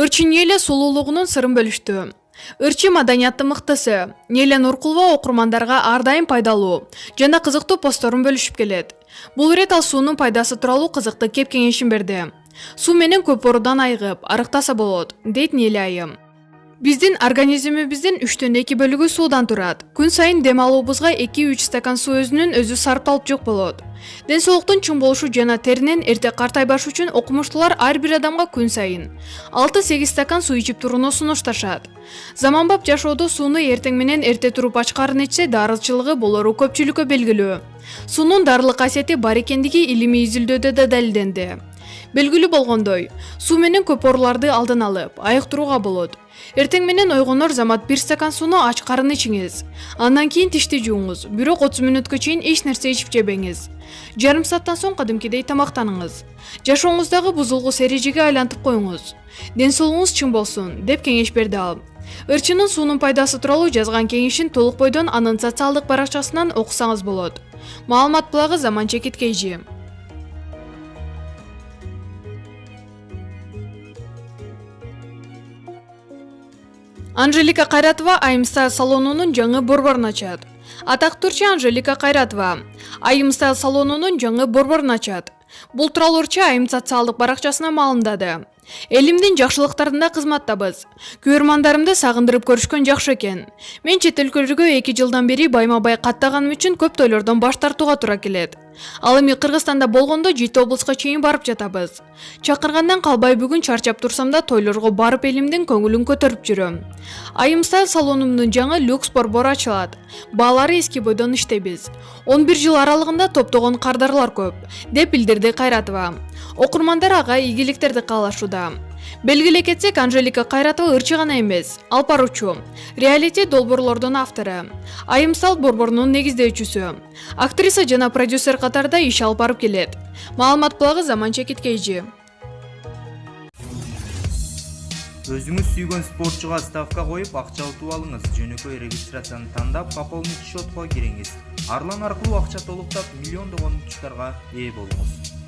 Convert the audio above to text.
Ырчы Неле сулуулугунун сырын бөлүштү. Ырчы маданияттын мыктысы Неле Нуркулова окурмандарга ар дайым пайдалуу жана кызыктуу постторун бөлүшүп келет. Бул ирет ал суунун пайдасы тууралуу кызыктуу кеп кеңешин берди. Суу менен көп боруудан айыгып, арыктаса болот, дейт Неле айым. Биздин организмибиздин 3/2 бөлүгү суудан турат. Күн сайын дем алуубузга 2-3 стакан суу өзүнүн өзү сарпталып жок болот. Ден соолуктун чың болушу жана теринин эрте картайбашы үчүн окумуштуулар ар бир адамга күн сайын 6-8 стакан суу ичип турууну сунушташат. Заманбап жашоодо сууну эртең менен эрте туруп ачкарын ичсе дарылчылыгы болору көпчүлүккө белгилүү. Суунун дарылык касиети бар экендиги илимий изилдөөдө да далилденди. Белгилүү болгондой, суу менен көп ооруларды алдын алып, айыктырууга болот. Эртең менен ойгонор замат 1 стакан сууну ач карын ичиңиз. Андан кийин тишти жууңуз, бирок 30 мүнөткө чейин эч нерсе ичип жебеңиз. Жарым сааттан соң кадимкидей тамактаныңыз. Жашооңуздагы бузулгус эрежеге айлантып коюңуз. Ден соолугуңуз чың болсун, деп кеңеш берди ал. Ырчынын суунун пайдасы тууралуу жазган кеңешин толук бойдон анын социалдык баракчасынан окусаңыз болот. Маалымат булагы Заман Чекиткейжи. Анжелика Кайратова Айым Стайл салонунун жаңы борборун ачат. Атактуу ырчы Анжелика Кайратова Айым Стайл салонунун жаңы борборун ачат. Бул тууралуу ырчы Айым социалдык баракчасына маалымдады. Элимдин жакшылыктарында кызматтабыз. Көрмандарымды сагындырып көрүшкөн жакшы экен. Мен чет өлкөлөргө 2 жылдан бери байма-бай каттаганым үчүн көп тойлордон баш тартууга туура келет. Ал эми Кыргызстанда болгондо 7 облуска чейин барып жатабыз. Чакыргандан калбай бүгүн чарчап турсам да тойлорго барып элимдин көңүлүн көтөрүп жүрөм. Айым Стайл салонумдун жаңы люкс борбору ачылат. Баалары эски бойдон иштейбиз. 11 жыл аралыгында топтогон кардарлар көп, деп билдирди Кайратова. Окурмандар ага ийгиликтерди каалашууда. Белгилей кетсек, Анжелика Кайратова ырчы гана эмес, алып баруучу, реалити долбоорлордун автору, Айым Стайл борборунун негиздөөчүсү, актриса жана продюсер катарда иш алып барып келет. Маалымат булагы Заман Чекиткейжи. Өзүңүз сүйгөн спортчуга ставка коюп, акча утуп алыңыз. Жөнөкөй регистрацияны тандап, пополнить счетко кириңиз. Арлан аркылуу акча толуктап, миллиондогон утуштарга ээ болуңуз.